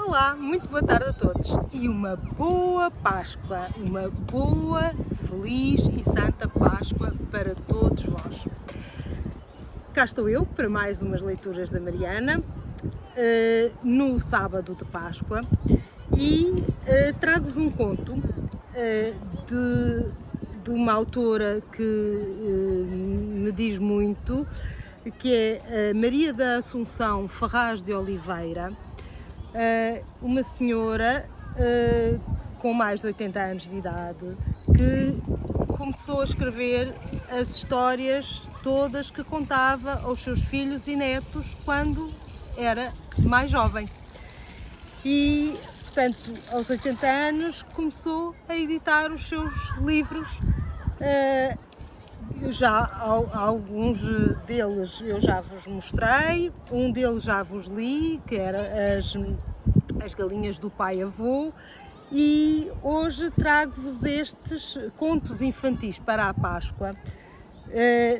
Olá, muito boa tarde a todos e uma boa Páscoa, uma boa, feliz e santa Páscoa para todos vós. Cá estou eu para mais umas leituras da Mariana, no sábado de Páscoa, e trago-vos um conto de uma autora que me diz muito, que é Maria da Assunção Ferraz de Oliveira, uma senhora com mais de 80 anos de idade que começou a escrever as histórias todas que contava aos seus filhos e netos quando era mais jovem. E, portanto, aos 80 anos começou a editar os seus livros. Já alguns deles eu já vos mostrei, um deles já vos li, que era As Galinhas do Pai Avô, e hoje trago-vos estes contos infantis para a Páscoa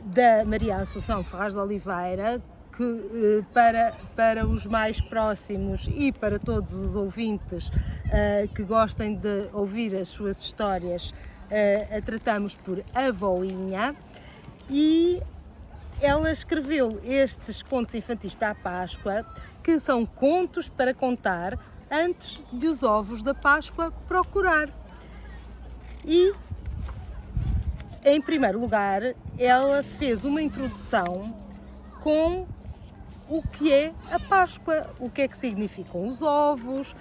da Maria Assunção Ferraz de Oliveira, que para os mais próximos e para todos os ouvintes que gostem de ouvir as suas histórias, a tratamos por Avoinha. E ela escreveu estes contos infantis para a Páscoa, que são contos para contar antes de os ovos da Páscoa procurar. E, em primeiro lugar, ela fez uma introdução com o que é a Páscoa, o que é que significam os ovos,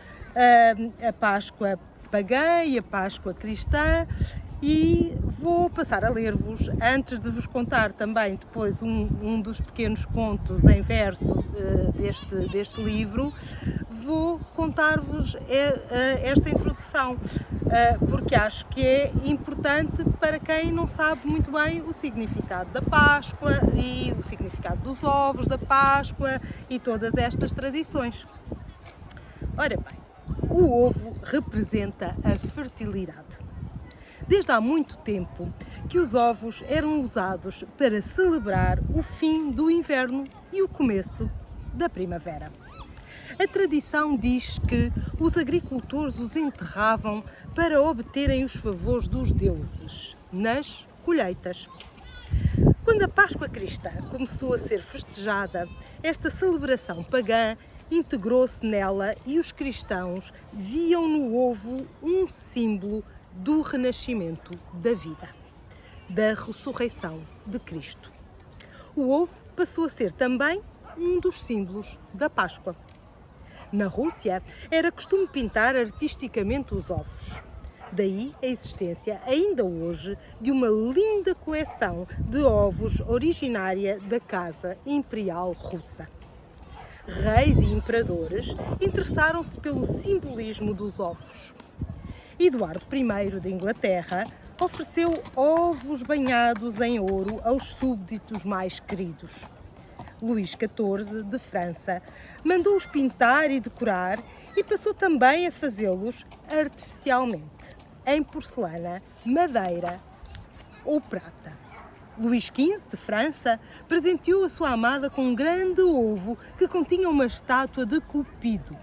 a Páscoa pagã e a Páscoa cristã, e vou passar a ler-vos, antes de vos contar também depois um dos pequenos contos em verso deste livro, vou contar-vos esta introdução, porque acho que é importante para quem não sabe muito bem o significado da Páscoa e o significado dos ovos da Páscoa e todas estas tradições. Ora bem, o ovo representa a fertilidade. Desde há muito tempo que os ovos eram usados para celebrar o fim do inverno e o começo da primavera. A tradição diz que os agricultores os enterravam para obterem os favores dos deuses nas colheitas. Quando a Páscoa cristã começou a ser festejada, esta celebração pagã integrou-se nela e os cristãos viam no ovo um símbolo do renascimento da vida, da ressurreição de Cristo. O ovo passou a ser também um dos símbolos da Páscoa. Na Rússia, era costume pintar artisticamente os ovos. Daí a existência, ainda hoje, de uma linda coleção de ovos originária da Casa Imperial Russa. Reis e imperadores interessaram-se pelo simbolismo dos ovos. Eduardo I de Inglaterra ofereceu ovos banhados em ouro aos súbditos mais queridos. Luís XIV de França mandou-os pintar e decorar e passou também a fazê-los artificialmente, em porcelana, madeira ou prata. Luís XV de França presenteou a sua amada com um grande ovo que continha uma estátua de Cupido.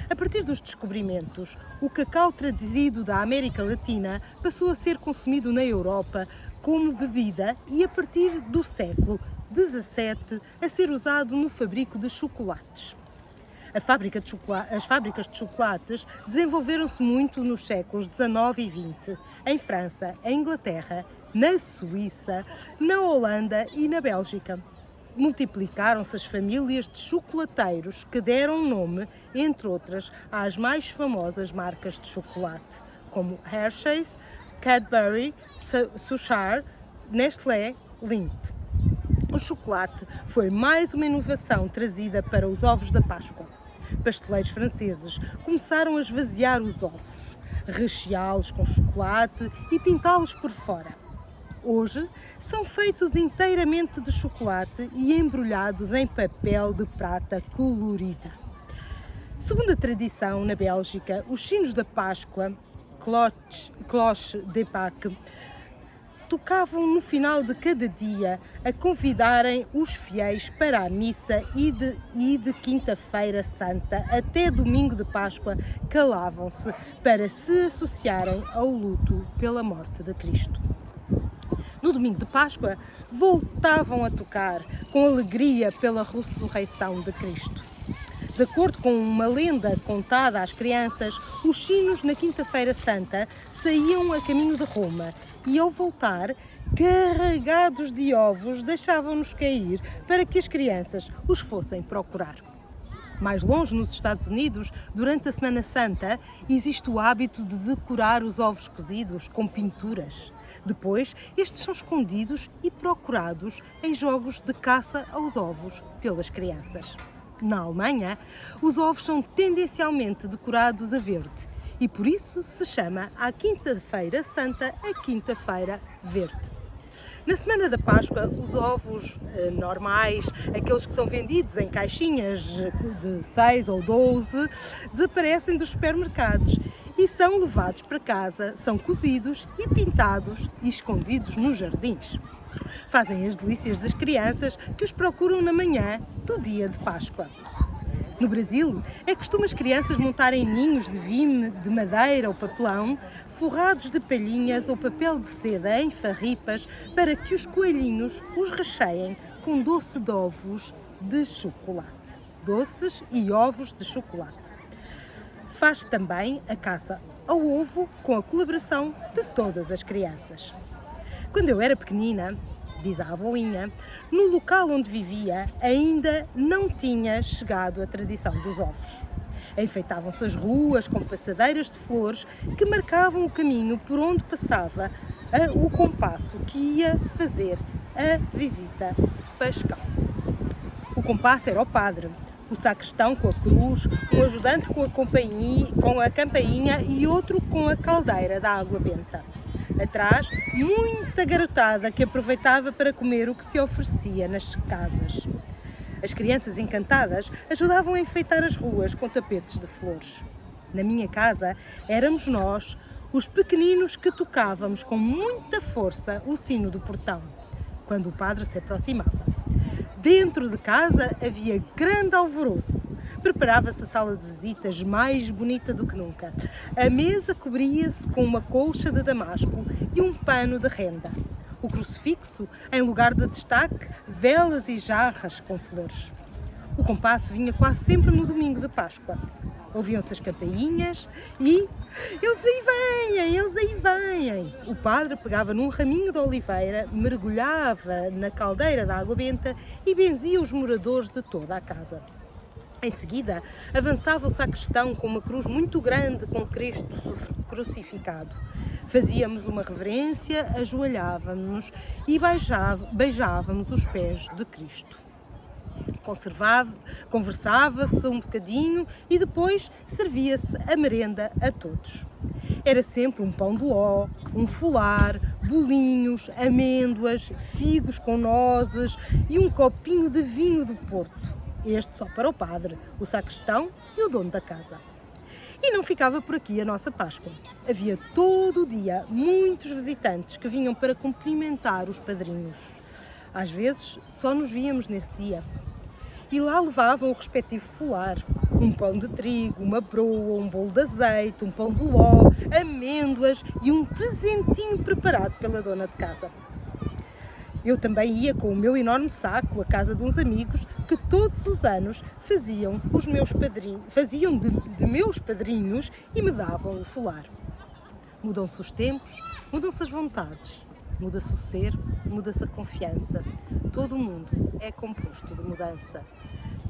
A partir dos descobrimentos, o cacau trazido da América Latina passou a ser consumido na Europa como bebida e, a partir do século XVII, a ser usado no fabrico de chocolates. As fábricas de chocolates desenvolveram-se muito nos séculos XIX e XX, em França, em Inglaterra, na Suíça, na Holanda e na Bélgica. Multiplicaram-se as famílias de chocolateiros que deram nome, entre outras, às mais famosas marcas de chocolate, como Hershey's, Cadbury, Suchard, Nestlé, Lindt. O chocolate foi mais uma inovação trazida para os ovos da Páscoa. Pasteleiros franceses começaram a esvaziar os ovos, recheá-los com chocolate e pintá-los por fora. Hoje são feitos inteiramente de chocolate e embrulhados em papel de prata colorida. Segundo a tradição, na Bélgica, os sinos da Páscoa, Cloche de Pâques, tocavam no final de cada dia a convidarem os fiéis para a missa e de Quinta-feira Santa até domingo de Páscoa calavam-se para se associarem ao luto pela morte de Cristo. No domingo de Páscoa voltavam a tocar com alegria pela ressurreição de Cristo. De acordo com uma lenda contada às crianças, os sinos na Quinta-feira Santa saíam a caminho de Roma e, ao voltar, carregados de ovos, deixavam-nos cair para que as crianças os fossem procurar. Mais longe, nos Estados Unidos, durante a Semana Santa, existe o hábito de decorar os ovos cozidos com pinturas. Depois, estes são escondidos e procurados em jogos de caça aos ovos pelas crianças. Na Alemanha, os ovos são tendencialmente decorados a verde e por isso se chama a Quinta-feira Santa a Quinta-feira Verde. Na semana da Páscoa, os ovos normais, aqueles que são vendidos em caixinhas de 6 ou 12, desaparecem dos supermercados e são levados para casa, são cozidos e pintados e escondidos nos jardins. Fazem as delícias das crianças que os procuram na manhã do dia de Páscoa. No Brasil, é costume as crianças montarem ninhos de vime, de madeira ou papelão, forrados de palhinhas ou papel de seda em farripas, para que os coelhinhos os recheiem com doce de ovos de chocolate. Doces e ovos de chocolate. Faz também a caça ao ovo com a colaboração de todas as crianças. Quando eu era pequenina, diz a avóinha, no local onde vivia ainda não tinha chegado a tradição dos ovos. Enfeitavam-se as ruas com passadeiras de flores que marcavam o caminho por onde passava o compasso que ia fazer a visita pascal. O compasso era o padre, o sacristão com a cruz, um ajudante com a campainha e outro com a caldeira da água benta. Atrás, muita garotada que aproveitava para comer o que se oferecia nas casas. As crianças encantadas ajudavam a enfeitar as ruas com tapetes de flores. Na minha casa, éramos nós, os pequeninos, que tocávamos com muita força o sino do portão, quando o padre se aproximava. Dentro de casa havia grande alvoroço. Preparava-se a sala de visitas mais bonita do que nunca. A mesa cobria-se com uma colcha de damasco e um pano de renda. O crucifixo, em lugar de destaque, velas e jarras com flores. O compasso vinha quase sempre no domingo de Páscoa. Ouviam-se as campainhas e eles aí vêm! O padre pegava num raminho de oliveira, mergulhava na caldeira da água benta e benzia os moradores de toda a casa. Em seguida, avançava o sacristão com uma cruz muito grande com Cristo crucificado. Fazíamos uma reverência, ajoelhávamos-nos e beijávamos os pés de Cristo. Conversava-se um bocadinho e depois servia-se a merenda a todos. Era sempre um pão de ló, um folar, bolinhos, amêndoas, figos com nozes e um copinho de vinho do Porto. Este só para o padre, o sacristão e o dono da casa. E não ficava por aqui a nossa Páscoa. Havia todo o dia muitos visitantes que vinham para cumprimentar os padrinhos. Às vezes só nos víamos nesse dia. E lá levavam o respectivo folar, um pão de trigo, uma broa, um bolo de azeite, um pão de ló, amêndoas e um presentinho preparado pela dona de casa. Eu também ia com o meu enorme saco à casa de uns amigos que todos os anos faziam de meus padrinhos e me davam o folar. Mudam-se os tempos, mudam-se as vontades, muda-se o ser, muda-se a confiança. Todo o mundo é composto de mudança,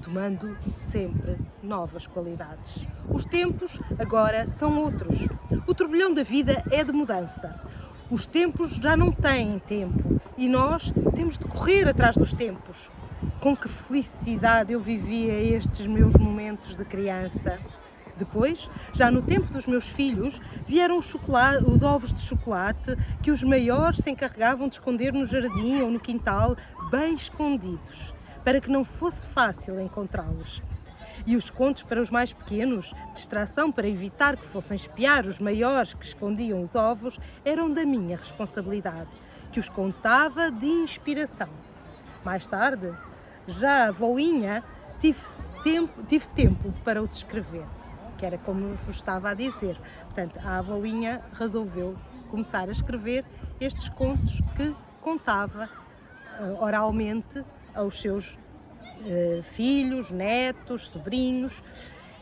tomando sempre novas qualidades. Os tempos agora são outros. O turbilhão da vida é de mudança. Os tempos já não têm tempo e nós temos de correr atrás dos tempos. Com que felicidade eu vivia estes meus momentos de criança. Depois, já no tempo dos meus filhos, vieram os ovos de chocolate que os maiores se encarregavam de esconder no jardim ou no quintal, bem escondidos, para que não fosse fácil encontrá-los. E os contos para os mais pequenos, distração para evitar que fossem espiar os maiores que escondiam os ovos, eram da minha responsabilidade. que os contava de inspiração. Mais tarde, já a voinha tive tempo para os escrever, que era como eu vos estava a dizer. Portanto, a avóinha resolveu começar a escrever estes contos que contava oralmente aos seus filhos, netos, sobrinhos.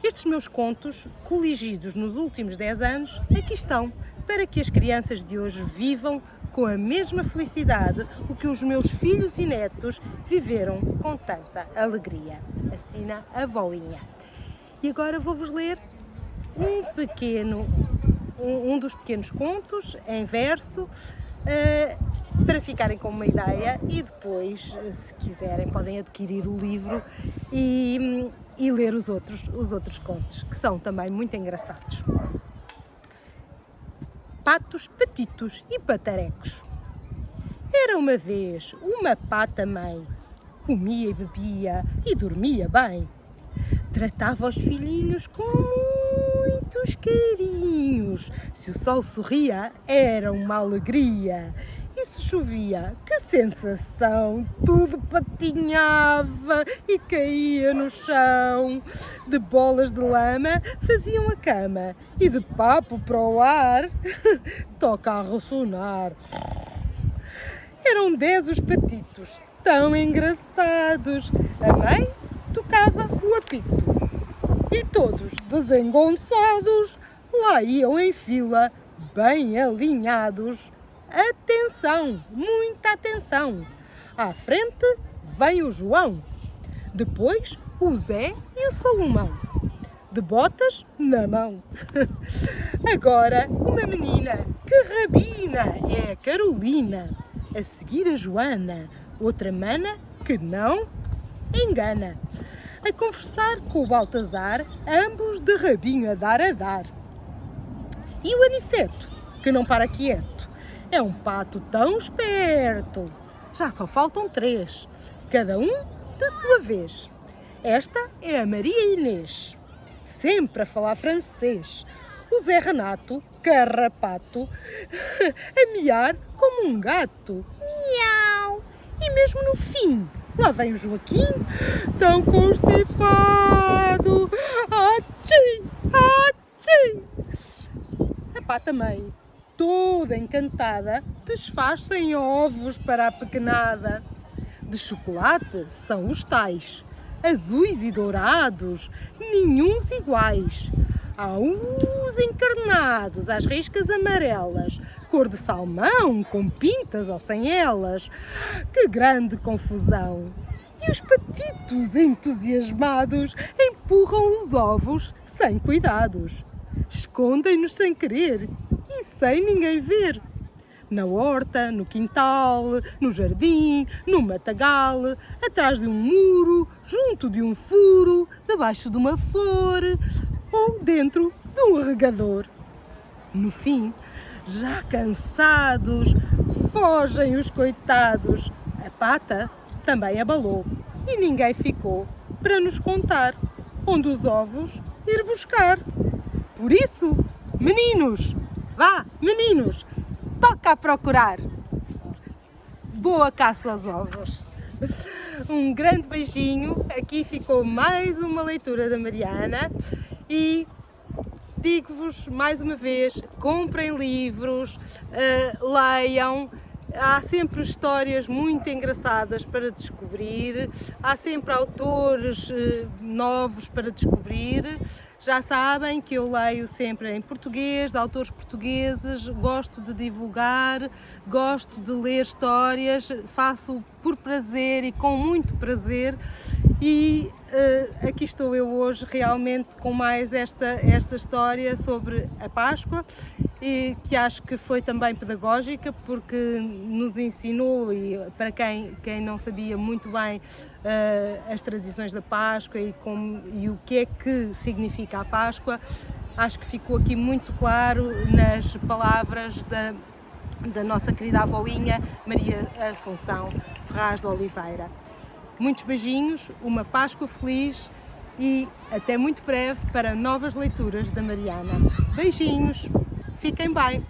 Estes meus contos, coligidos nos últimos 10 anos, aqui estão, para que as crianças de hoje vivam com a mesma felicidade o que os meus filhos e netos viveram com tanta alegria. Assina a voinha. E agora vou-vos ler um dos pequenos contos em verso, para ficarem com uma ideia, e depois, se quiserem, podem adquirir o livro e ler os outros contos, que são também muito engraçados. Patos, patitos e patarecos. Era uma vez uma pata-mãe, comia e bebia e dormia bem. Tratava os filhinhos com muitos carinhos. Se o sol sorria, era uma alegria. E se chovia, que sensação! Tudo patinhava e caía no chão. De bolas de lama faziam a cama e de papo para o ar toca a ressonar. Eram 10 os patitos, tão engraçados. A mãe tocava o apito e todos desengonçados lá iam em fila, bem alinhados. Atenção, muita atenção! À frente vem o João, depois o Zé e o Salomão, de botas na mão. Agora uma menina que rabina, é a Carolina. A seguir a Joana, outra mana que não engana. A conversar com o Baltazar, ambos de rabinho a dar. E o Aniceto, que não para quieto, é um pato tão esperto. Já só faltam 3, cada um da sua vez. Esta é a Maria Inês, sempre a falar francês. O Zé Renato, carrapato, a miar como um gato. Miau! E mesmo no fim, lá vem o Joaquim, tão constipado. Atchim! Atchim! A pata-mãe, toda encantada, desfaz-se em ovos para a pequenada. De chocolate são os tais, azuis e dourados, nenhuns iguais. Há uns encarnados às riscas amarelas, cor de salmão, com pintas ou sem elas. Que grande confusão! E os patitos entusiasmados empurram os ovos sem cuidados. Escondem-nos sem querer e sem ninguém ver. Na horta, no quintal, no jardim, no matagal, atrás de um muro, junto de um furo, debaixo de uma flor ou dentro de um regador. No fim, já cansados, fogem os coitados. A pata também abalou e ninguém ficou para nos contar onde os ovos ir buscar. Por isso, meninos, vá, meninos, toca a procurar. Boa caça aos ovos. Um grande beijinho. Aqui ficou mais uma leitura da Mariana e digo-vos mais uma vez, comprem livros, leiam. Há sempre histórias muito engraçadas para descobrir, há sempre autores novos para descobrir. Já sabem que eu leio sempre em português, de autores portugueses, gosto de divulgar, gosto de ler histórias, faço por prazer e com muito prazer. E aqui estou eu hoje realmente com mais esta história sobre a Páscoa, e que acho que foi também pedagógica, porque nos ensinou, e para quem não sabia muito bem as tradições da Páscoa e o que é que significa a Páscoa, acho que ficou aqui muito claro nas palavras da nossa querida avóinha Maria Assunção Ferraz de Oliveira. Muitos beijinhos, uma Páscoa feliz e até muito breve para novas leituras da Mariana. Beijinhos, fiquem bem!